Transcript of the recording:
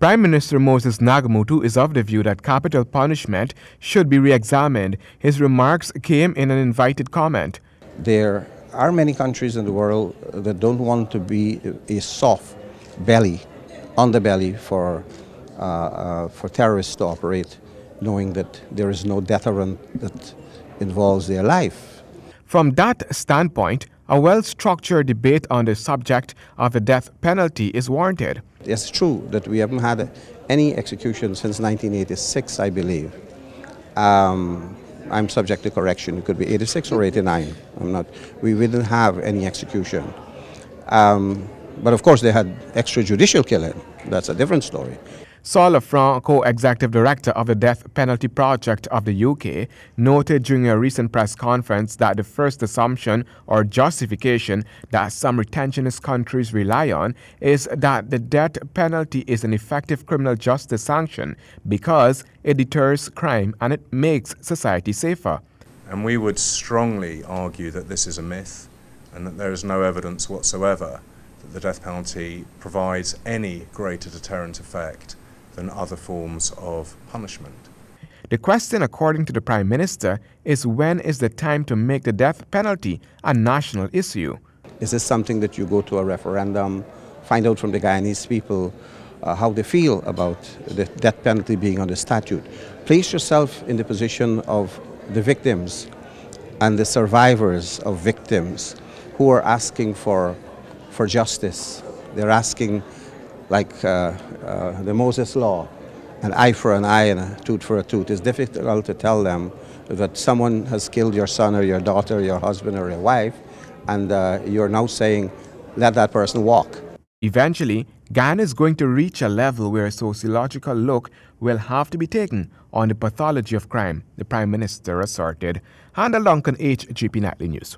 Prime Minister Moses Nagamutu is of the view that capital punishment should be re-examined. His remarks came in an invited comment. There are many countries in the world that don't want to be a soft belly, underbelly for terrorists to operate, knowing that there is no deterrent that involves their life. From that standpoint, a well-structured debate on the subject of the death penalty is warranted. It's true that we haven't had any execution since 1986, I believe. I'm subject to correction. It could be 86 or 89. We didn't have any execution. But of course, they had extrajudicial killing. That's a different story. Saul Lafranc, co-executive director of the Death Penalty Project of the UK, noted during a recent press conference that the first assumption or justification that some retentionist countries rely on is that the death penalty is an effective criminal justice sanction because it deters crime and it makes society safer. And we would strongly argue that this is a myth and that there is no evidence whatsoever that the death penalty provides any greater deterrent effect than other forms of punishment. The question, according to the Prime Minister, is when is the time to make the death penalty a national issue? Is this something that you go to a referendum, find out from the Guyanese people how they feel about the death penalty being on the statute? Place yourself in the position of the victims and the survivors of victims who are asking for justice. They're asking, like the Moses Law, an eye for an eye and a tooth for a tooth. It's difficult to tell them that someone has killed your son or your daughter, your husband or your wife, and you're now saying, let that person walk. Eventually, Guyana is going to reach a level where a sociological look will have to be taken on the pathology of crime, the Prime Minister asserted. Handel Duncan, HGP Nightly News.